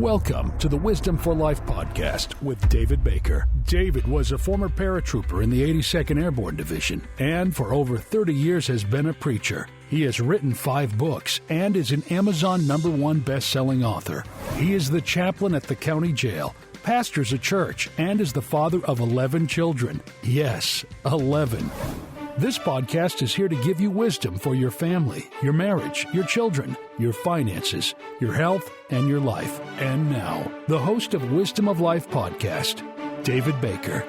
Welcome to the Wisdom for Life podcast with David Baker. David was a former paratrooper in the 82nd Airborne Division and for over 30 years has been a preacher. He has written 5 books and is an Amazon #1 best-selling author. He is the chaplain at the county jail, pastors a church, and is the father of 11 children. Yes, 11. This podcast is here to give you wisdom for your family, your marriage, your children, your finances, your health, and your life. And now, the host of Wisdom of Life podcast, David Baker.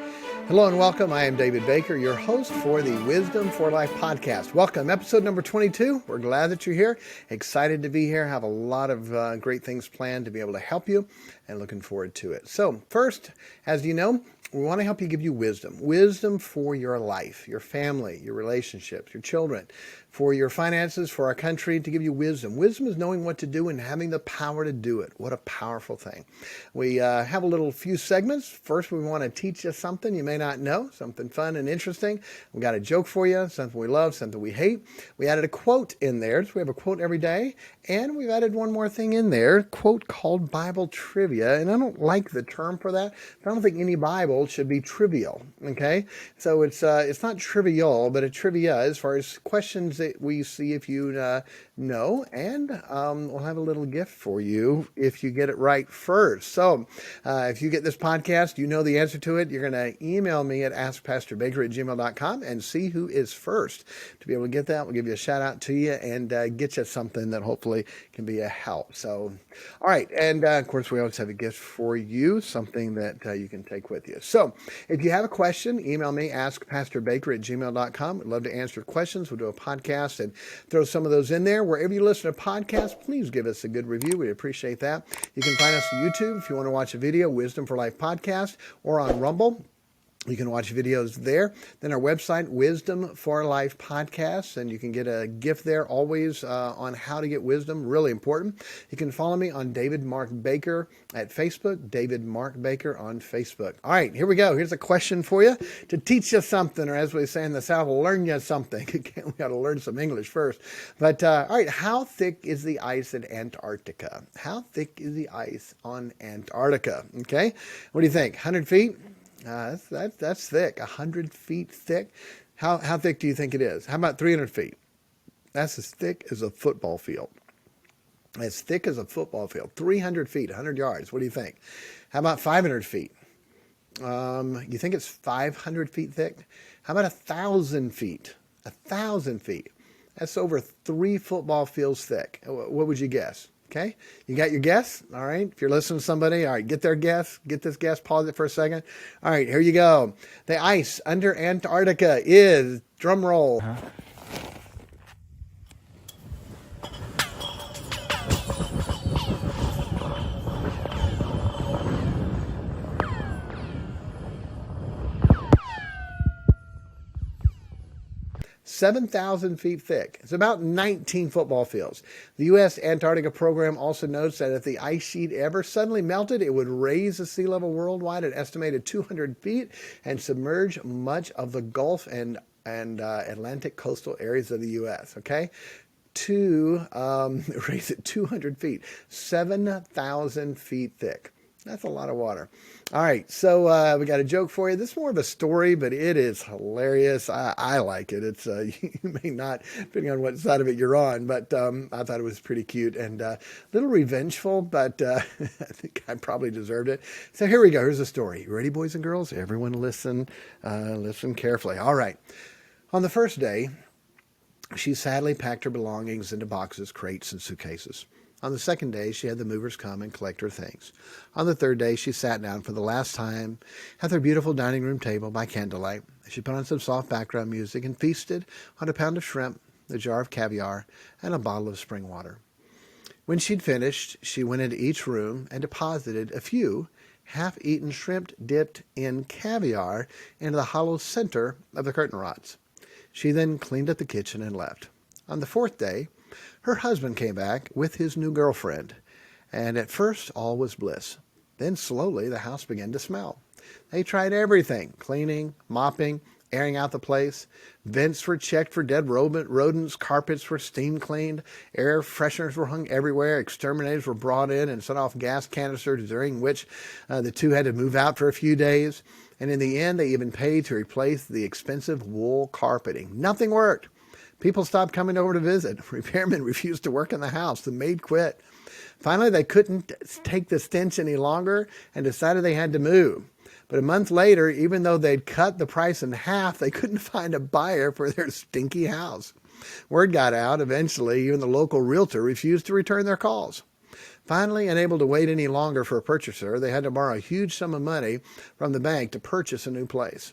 Hello and welcome. I am David Baker, your host for the Wisdom for Life podcast. Welcome, episode number 22. We're glad that you're here. Excited to be here. Have a lot of great things planned to be able to help you and looking forward to it. So first, as you know, we want to help you give you wisdom. Wisdom for your life, your family, your relationships, your children, for your finances, for our country, to give you wisdom. Wisdom is knowing what to do and having the power to do it. What a powerful thing. We have a few segments. First, we want to teach you something you may not know, something fun and interesting. We got a joke for you, something we love, something we hate. We added a quote in there. So we have a quote every day. And we've added one more thing in there, a quote called Bible trivia. And I don't like the term for that. I don't think any Bible should be trivial. Okay? So it's not trivial, but a trivia as far as questions that we see if you know. And we'll have a little gift for you if you get it right first. So if you get this podcast, you know the answer to it. You're going to email me at askpastorbaker@gmail.com and see who is first. To be able to get that, we'll give you a shout out to you and get you something that hopefully can be a help. So, all right. And of course, we always have a gift for you, something that you can take with you. So if you have a question, email me, askpastorbaker@gmail.com. I'd love to answer questions. We'll do a podcast and throw some of those in there. Wherever you listen to podcasts, please give us a good review. We'd appreciate that. You can find us on YouTube if you want to watch a video, Wisdom for Life podcast, or on Rumble. You can watch videos there. Then our website, Wisdom for Life Podcast, and you can get a gift there always on how to get wisdom. Really important. You can follow me on David Mark Baker at Facebook, David Mark Baker on Facebook. All right, here we go. Here's a question for you to teach you something, or as we say in the South, learn you something. We got to learn some English first. But all right, how thick is the ice in Antarctica? How thick is the ice on Antarctica? Okay, what do you think? 100 feet? That's thick. 100 feet thick. How thick do you think it is? How about 300 feet? That's as thick as a football field. As thick as a football field. 300 feet, 100 yards. What do you think? How about 500 feet? You think it's 500 feet thick? How about 1,000 feet? 1,000 feet. That's over 3 football fields thick. What would you guess? Okay, you got your guess? All right, if you're listening to somebody, all right, get their guess, get this guess, pause it for a second. All right, here you go. The ice under Antarctica is, drum roll. 7,000 feet thick. It's about 19 football fields. The U.S. Antarctica program also notes that if the ice sheet ever suddenly melted, it would raise the sea level worldwide an estimated 200 feet and submerge much of the Gulf and Atlantic coastal areas of the U.S., okay? Raise it 200 feet, 7,000 feet thick. That's a lot of water. All right, so we got a joke for you. This is more of a story, but it is hilarious. I like it. It's you may not, depending on what side of it you're on, but I thought it was pretty cute and a little revengeful, but I think I probably deserved it. So here we go. Here's the story. You ready, boys and girls? Everyone listen carefully. All right. On the first day, she sadly packed her belongings into boxes, crates, and suitcases. On the second day, she had the movers come and collect her things. On the third day, she sat down for the last time at their beautiful dining room table by candlelight. She put on some soft background music and feasted on a pound of shrimp, a jar of caviar, and a bottle of spring water. When she'd finished, she went into each room and deposited a few half-eaten shrimp dipped in caviar into the hollow center of the curtain rods. She then cleaned up the kitchen and left. On the fourth day, her husband came back with his new girlfriend, and at first all was bliss. Then slowly the house began to smell. They tried everything, cleaning, mopping, airing out the place. Vents were checked for dead rodents. Carpets were steam cleaned. Air fresheners were hung everywhere. Exterminators were brought in and set off gas canisters, during which the two had to move out for a few days. And in the end, they even paid to replace the expensive wool carpeting. Nothing worked. People stopped coming over to visit. Repairmen refused to work in the house. The maid quit. Finally, they couldn't take the stench any longer and decided they had to move. But a month later, even though they'd cut the price in half, they couldn't find a buyer for their stinky house. Word got out. Eventually, even the local realtor refused to return their calls. Finally, unable to wait any longer for a purchaser, they had to borrow a huge sum of money from the bank to purchase a new place.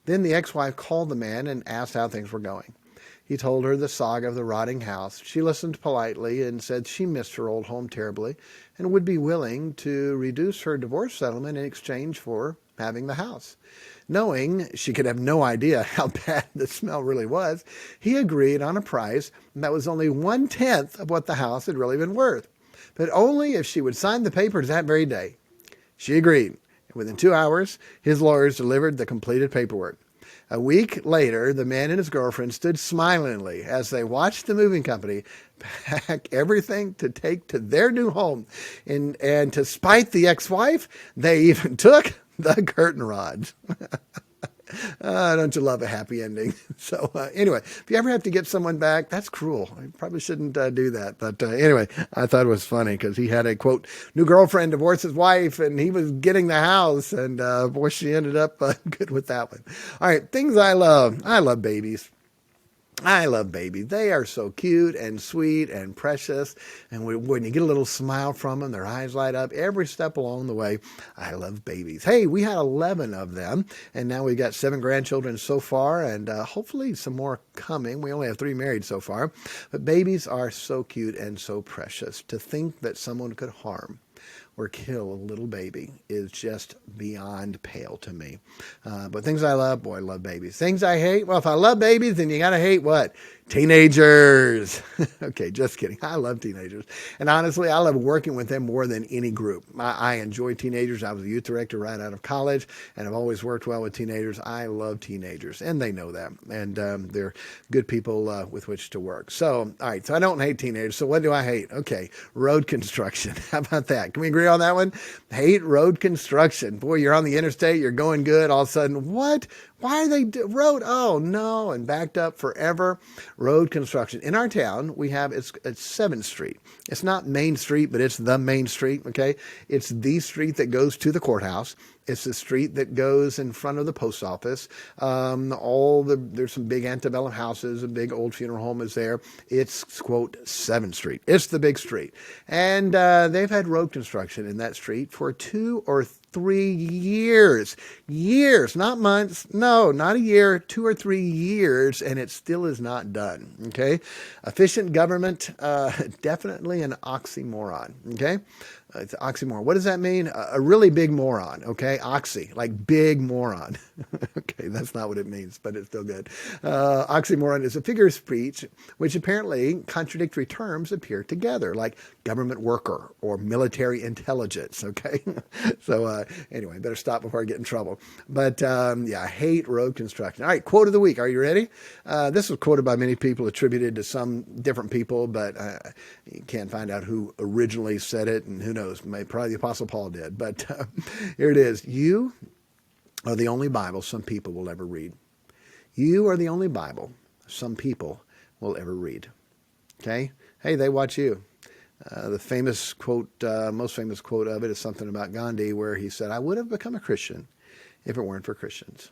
Then the ex-wife called the man and asked how things were going. He told her the saga of the rotting house. She listened politely and said she missed her old home terribly and would be willing to reduce her divorce settlement in exchange for having the house. Knowing she could have no idea how bad the smell really was, he agreed on a price that was only 1/10 of what the house had really been worth, but only if she would sign the papers that very day. She agreed. Within 2 hours, his lawyers delivered the completed paperwork. A week later, the man and his girlfriend stood smilingly as they watched the moving company pack everything to take to their new home. And to spite the ex-wife, they even took the curtain rods. Don't you love a happy ending? So anyway, if you ever have to get someone back, that's cruel. I probably shouldn't do that. But anyway, I thought it was funny because he had a, quote, new girlfriend divorced his wife, and he was getting the house. And boy, she ended up good with that one. All right, things I love. I love babies. I love babies. They are so cute and sweet and precious. And when you get a little smile from them, their eyes light up every step along the way. I love babies. Hey, we had 11 of them, and now we've got 7 grandchildren so far, and hopefully some more coming. We only have 3 married so far. But babies are so cute and so precious. To think that someone could harm or kill a little baby is just beyond pale to me. But things I love, boy, I love babies. Things I hate, well, if I love babies, then you got to hate what? Teenagers. Okay, just kidding. I love teenagers. And honestly, I love working with them more than any group. I enjoy teenagers. I was a youth director right out of college, and I've always worked well with teenagers. I love teenagers, and they know that. And they're good people with which to work. So, all right, so I don't hate teenagers. So what do I hate? Okay, road construction. How about that? Can we agree on that one? Hate road construction. Boy, you're on the interstate, you're going good. All of a sudden, what? Why are they road? Oh, no, and backed up forever. Road construction. In our town, we have, it's 7th Street. It's not Main Street, but it's the main street, okay? It's the street that goes to the courthouse. It's the street that goes in front of the post office. There's some big antebellum houses. A big old funeral home is there. It's, quote, 7th Street. It's the big street. And they've had road construction in that street for 2 or 3 years. Years, not months. No, not a year, 2 or 3 years, and it still is not done. Okay? Efficient government, definitely an oxymoron. Okay? It's an oxymoron. What does that mean? A really big moron. Okay? Oxy, like big moron. Okay, that's not what it means, but it's still good. Oxymoron is a figure of speech which apparently contradictory terms appear together, like government worker or military intelligence. Okay? So anyway, better stop before I get in trouble. But yeah, I hate road construction. All right, quote of the week. Are you ready? This was quoted by many people, attributed to some different people, but you can't find out who originally said it, and who knows, probably the Apostle Paul did. But here it is. You are the only Bible some people will ever read. You are the only Bible some people will ever read. Okay? Hey, they watch you. The famous quote, most famous quote of it is something about Gandhi, where he said, "I would have become a Christian if it weren't for Christians."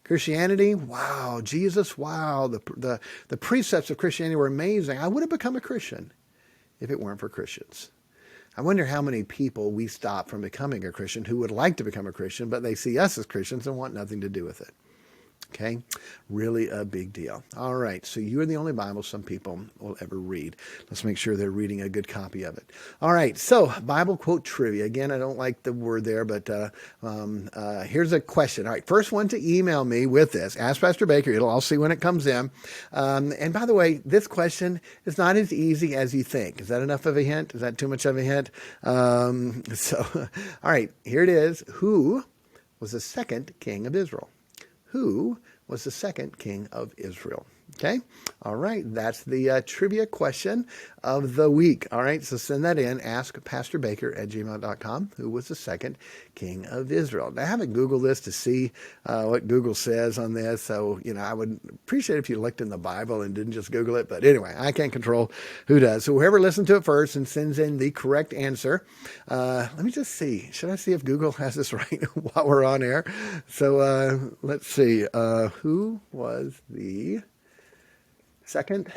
Christianity, wow. Jesus, wow. The precepts of Christianity were amazing. I would have become a Christian if it weren't for Christians. I wonder how many people we stop from becoming a Christian who would like to become a Christian, but they see us as Christians and want nothing to do with it. Okay? Really a big deal. All right. So you are the only Bible some people will ever read. Let's make sure they're reading a good copy of it. All right. So Bible quote trivia. Again, I don't like the word there, but here's a question. All right. First one to email me with this. Ask Pastor Baker. I'll see when it comes in. And by the way, this question is not as easy as you think. Is that enough of a hint? Is that too much of a hint? All right. Here it is. Who was the second king of Israel? Who was the second king of Israel? Okay. All right. That's the trivia question of the week. All right. So send that in. Ask pastorbaker@gmail.com. Who was the second king of Israel? Now, I haven't Googled this to see what Google says on this. So, I would appreciate if you looked in the Bible and didn't just Google it. But anyway, I can't control who does. So whoever listens to it first and sends in the correct answer. Let me just see. Should I see if Google has this right while we're on air? So let's see. Who was the second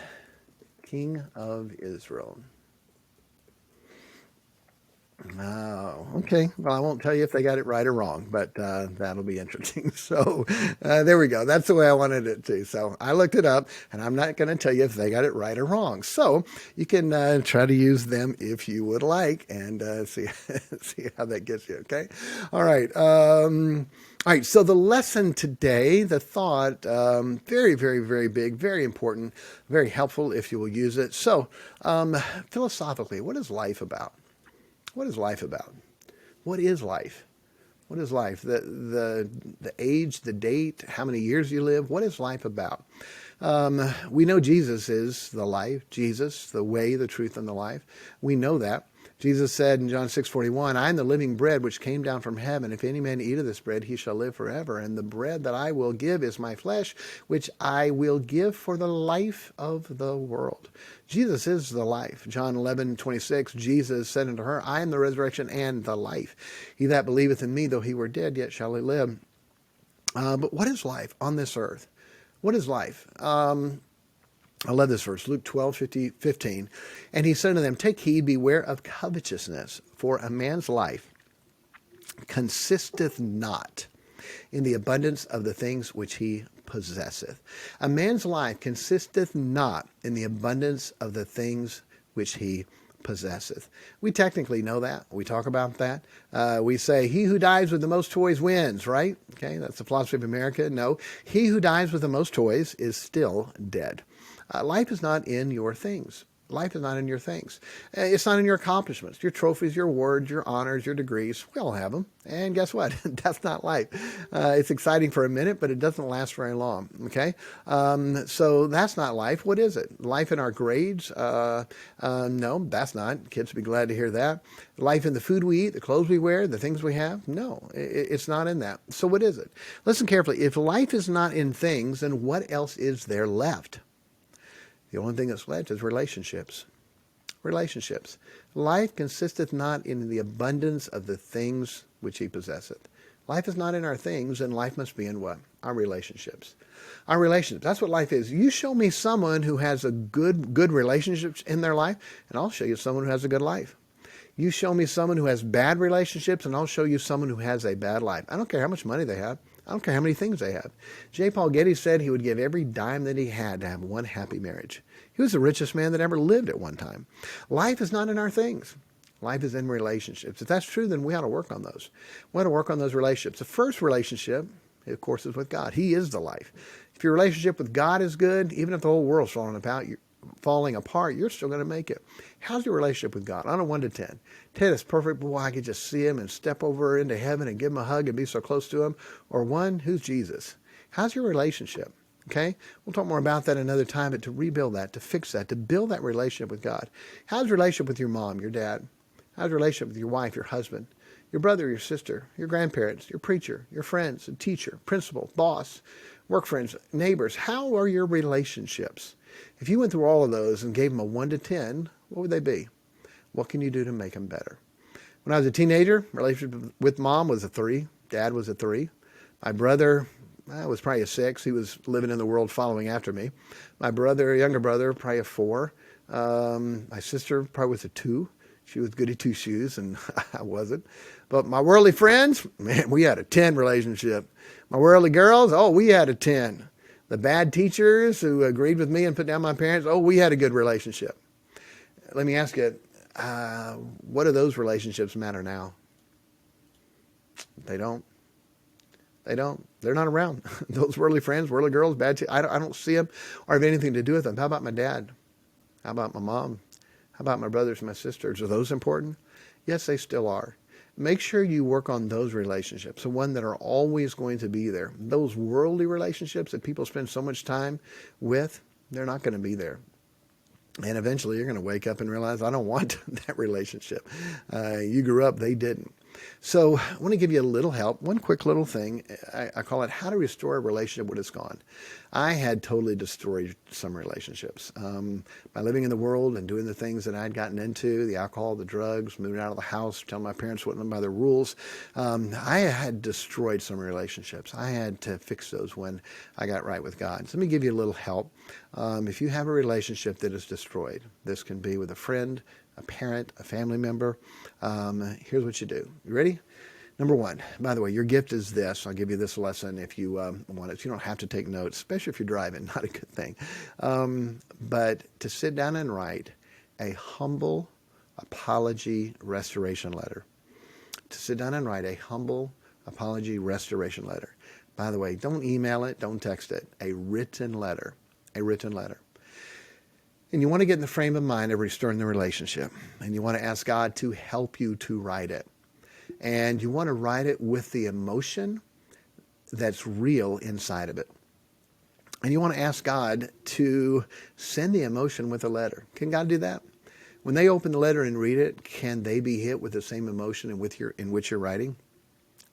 king of Israel? Oh, okay. Well, I won't tell you if they got it right or wrong, but that'll be interesting. So there we go. That's the way I wanted it to. So I looked it up, and I'm not going to tell you if they got it right or wrong. So you can try to use them if you would like, and see how that gets you. Okay. All right. All right. So the lesson today, the thought, very, very, very big, very important, very helpful if you will use it. So philosophically, what is life about? What is life about? What is life? What is life? The age, the date, how many years you live? What is life about? We know Jesus is the life. Jesus, the way, the truth, and the life. We know that. Jesus said in John 6:41, I am the living bread which came down from heaven. If any man eat of this bread, he shall live forever. And the bread that I will give is my flesh, which I will give for the life of the world. Jesus is the life. John 11:26, Jesus said unto her, I am the resurrection and the life. He that believeth in me, though he were dead, yet shall he live. But what is life on this earth? What is life? I love this verse, Luke 12:15. And he said unto them, take heed, beware of covetousness, for a man's life consisteth not in the abundance of the things which he possesseth. A man's life consisteth not in the abundance of the things which he possesseth. We technically know that. We talk about that. We say, he who dies with the most toys wins, right? Okay, that's the philosophy of America. No, he who dies with the most toys is still dead. Life is not in your things. Life is not in your things. It's not in your accomplishments, your trophies, your awards, your honors, your degrees. We all have them. And guess what? That's not life. It's exciting for a minute, but it doesn't last very long. Okay? So that's not life. What is it? Life in our grades? No, that's not. Kids will be glad to hear that. Life in the food we eat, the clothes we wear, the things we have? No, it's not in that. So what is it? Listen carefully. If life is not in things, then what else is there left? The only thing that's left is relationships. Relationships. Life consisteth not in the abundance of the things which he possesseth. Life is not in our things, and life must be in what? Our relationships. Our relationships. That's what life is. You show me someone who has a good relationships in their life, and I'll show you someone who has a good life. You show me someone who has bad relationships, and I'll show you someone who has a bad life. I don't care how much money they have. I don't care how many things they have. J. Paul Getty said he would give every dime that he had to have one happy marriage. He was the richest man that ever lived at one time. Life is not in our things. Life is in relationships. If that's true, then we ought to work on those. We ought to work on those relationships. The first relationship, of course, is with God. He is the life. If your relationship with God is good, even if the whole world's falling apart, you're still going to make it. How's your relationship with God? On a 1 to 10. 10 is perfect. Boy, I could just see him and step over into heaven and give him a hug and be so close to him. Or 1, who's Jesus? How's your relationship? Okay? We'll talk more about that another time, but to rebuild that, to fix that, to build that relationship with God. How's your relationship with your mom, your dad? How's your relationship with your wife, your husband, your brother, your sister, your grandparents, your preacher, your friends, a teacher, principal, boss, work friends, neighbors? How are your relationships? If you went through all of those and gave them a 1 to 10, what would they be? What can you do to make them better? When I was a teenager, relationship with mom was a 3. Dad was a 3. My brother was probably a 6. He was living in the world following after me. My younger brother, probably a 4. My sister probably was a 2. She was goody two shoes, and I wasn't. But my worldly friends, man, we had a 10 relationship. My worldly girls, we had a 10. The bad teachers who agreed with me and put down my parents, we had a good relationship. Let me ask you, what do those relationships matter now? They don't. They don't. They're not around. Those worldly friends, worldly girls, bad teachers, I don't see them or have anything to do with them. How about my dad? How about my mom? How about my brothers and my sisters? Are those important? Yes, they still are. make sure you work on those relationships, the one that are always going to be there. Those worldly relationships that people spend so much time with, they're not going to be there. And eventually you're going to wake up and realize, I don't want that relationship. You grew up, they didn't. So I want to give you a little help, one quick little thing. I call it how to restore a relationship when it's gone. I had totally destroyed some relationships. By living in the world and doing the things that I'd gotten into, the alcohol, the drugs, moving out of the house, telling my parents what went by their rules, I had destroyed some relationships. I had to fix those when I got right with God. So let me give you a little help. If you have a relationship that is destroyed, this can be with a friend, a parent, a family member, here's what you do. You ready? Number one, by the way, your gift is this. I'll give you this lesson if you want it. You don't have to take notes, especially if you're driving. Not a good thing. But to sit down and write a humble apology restoration letter. To sit down and write a humble apology restoration letter. By the way, don't email it. Don't text it. A written letter. A written letter. And you want to get in the frame of mind of restoring the relationship. And you want to ask God to help you to write it. And you want to write it with the emotion that's real inside of it. And you want to ask God to send the emotion with a letter. Can God do that? When they open the letter and read it, can they be hit with the same emotion in which you're writing?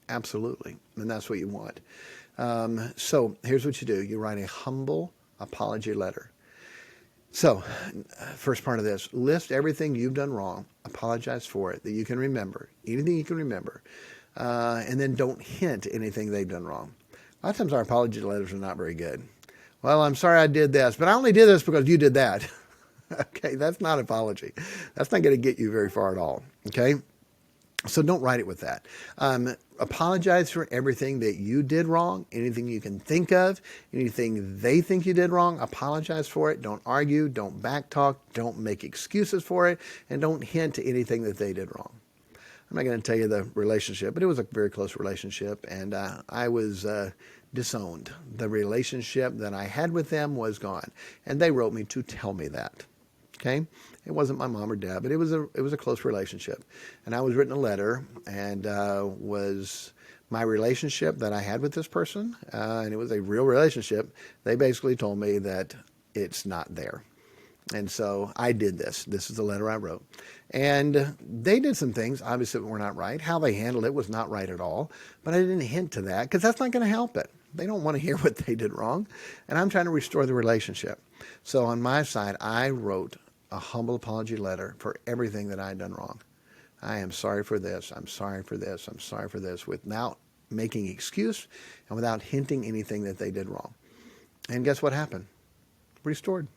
Absolutely. And that's what you want. So here's what you do. You write a humble apology letter. So, first part of this, list everything you've done wrong, apologize for it, that you can remember, anything you can remember, and then don't hint anything they've done wrong. A lot of times our apology letters are not very good. Well, I'm sorry I did this, but I only did this because you did that. Okay, that's not apology. That's not going to get you very far at all, okay? So don't write it with that. Apologize for everything that you did wrong, anything you can think of, anything they think you did wrong, apologize for it. Don't argue, don't backtalk, don't make excuses for it, and don't hint to anything that they did wrong. I'm not going to tell you the relationship, but it was a very close relationship, and I was disowned. The relationship that I had with them was gone, and they wrote me to tell me that. Okay, it wasn't my mom or dad, but it was a close relationship, and I was written a letter, and was my relationship that I had with this person, and it was a real relationship. They basically told me that it's not there, and so I did this. This is the letter I wrote, and they did some things obviously that were not right. How they handled it was not right at all, but I didn't hint to that because that's not going to help it. They don't want to hear what they did wrong, and I'm trying to restore the relationship. So on my side, I wrote a humble apology letter for everything that I had done wrong. I am sorry for this. I'm sorry for this. I'm sorry for this, without making excuse and without hinting anything that they did wrong. And guess what happened? Restored.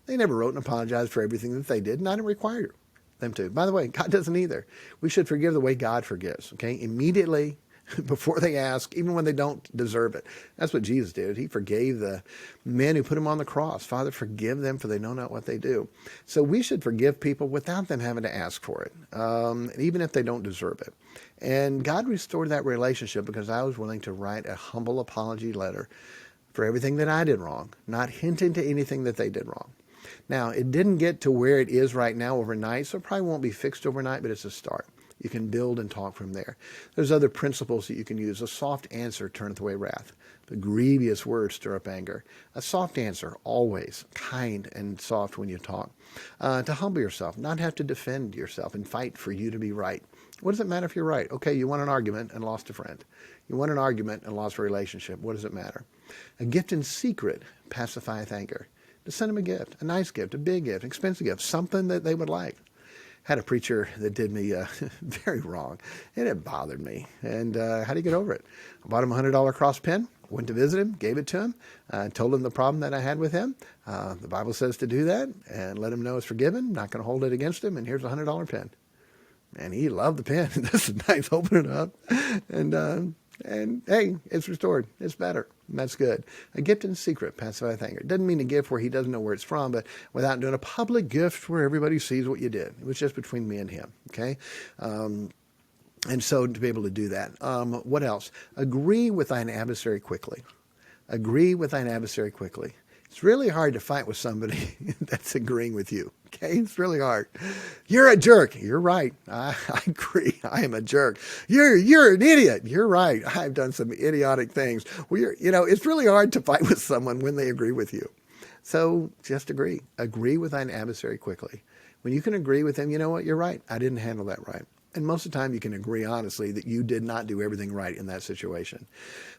They never wrote and apologized for everything that they did, and I didn't require them to. By the way, God doesn't either. We should forgive the way God forgives, okay? Immediately before they ask, even when they don't deserve it. That's what Jesus did. He forgave the men who put him on the cross. Father, forgive them, for they know not what they do. So we should forgive people without them having to ask for it, even if they don't deserve it. And God restored that relationship because I was willing to write a humble apology letter for everything that I did wrong, not hinting to anything that they did wrong. Now, it didn't get to where it is right now overnight, so it probably won't be fixed overnight, but it's a start. You can build and talk from there. There's other principles that you can use. A soft answer turneth away wrath. The grievous words stir up anger. A soft answer, always kind and soft when you talk. To humble yourself, not have to defend yourself and fight for you to be right. What does it matter if you're right? Okay, you won an argument and lost a friend. You won an argument and lost a relationship. What does it matter? A gift in secret pacifieth anger. To send them a gift, a nice gift, a big gift, an expensive gift, something that they would like. Had a preacher that did me very wrong, and it bothered me. And how do you get over it? I bought him a $100 cross pen, went to visit him, gave it to him, told him the problem that I had with him. The Bible says to do that, and let him know it's forgiven, not going to hold it against him, and here's a $100 pen. And he loved the pen. This is nice, open it up. And hey, it's restored. It's better. And that's good. A gift in secret pacifieth anger. It doesn't mean a gift where he doesn't know where it's from, but without doing a public gift where everybody sees what you did. It was just between me and him. Okay? And so to be able to do that. What else? Agree with thine adversary quickly. Agree with thine adversary quickly. It's really hard to fight with somebody that's agreeing with you. Okay, it's really hard. You're a jerk. You're right. I agree. I am a jerk. You're an idiot. You're right. I've done some idiotic things. Well, it's really hard to fight with someone when they agree with you. So just agree. Agree with thine adversary quickly. When you can agree with them, you know what? You're right. I didn't handle that right. And most of the time you can agree honestly that you did not do everything right in that situation.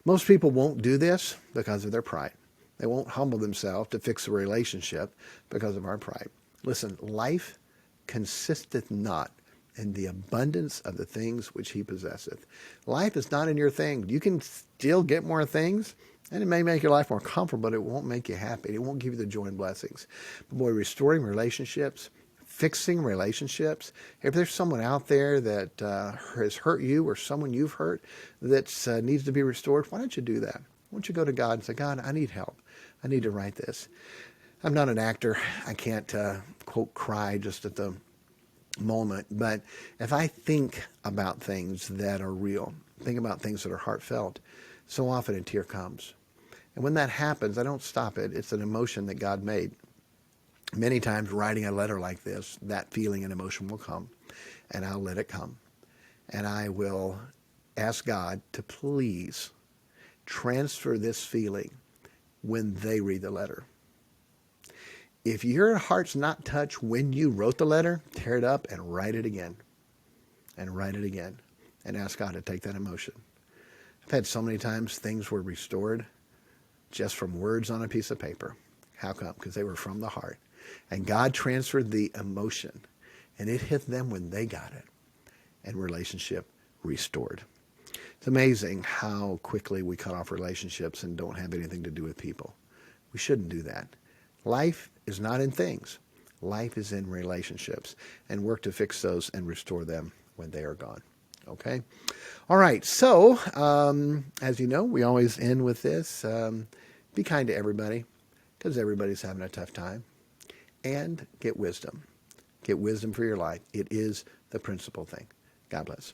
Most people won't do this because of their pride. They won't humble themselves to fix a relationship because of our pride. Listen, life consisteth not in the abundance of the things which he possesseth. Life is not in your thing. You can still get more things, and it may make your life more comfortable, but it won't make you happy. It won't give you the joy and blessings. But boy, restoring relationships, fixing relationships. If there's someone out there that has hurt you or someone you've hurt that needs to be restored, why don't you do that? Why don't you go to God and say, God, I need help. I need to write this. I'm not an actor. I can't, quote, cry just at the moment. But if I think about things that are real, think about things that are heartfelt, so often a tear comes. And when that happens, I don't stop it. It's an emotion that God made. Many times writing a letter like this, that feeling and emotion will come, and I'll let it come. And I will ask God to please transfer this feeling when they read the letter. If your heart's not touched when you wrote the letter, tear it up and write it again. And write it again. And ask God to take that emotion. I've had so many times things were restored just from words on a piece of paper. How come? Because they were from the heart. And God transferred the emotion. And it hit them when they got it. And relationship restored. It's amazing how quickly we cut off relationships and don't have anything to do with people. We shouldn't do that. Life is not in things. Life is in relationships. And work to fix those and restore them when they are gone. Okay? All right. So, as you know, we always end with this. Be kind to everybody because everybody's having a tough time. And get wisdom. Get wisdom for your life. It is the principal thing. God bless.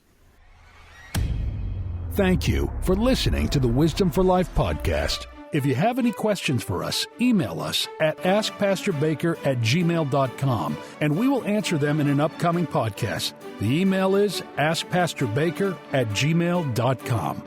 Thank you for listening to the Wisdom for Life podcast. If you have any questions for us, email us at askpastorbaker@gmail.com, and we will answer them in an upcoming podcast. The email is askpastorbaker@gmail.com.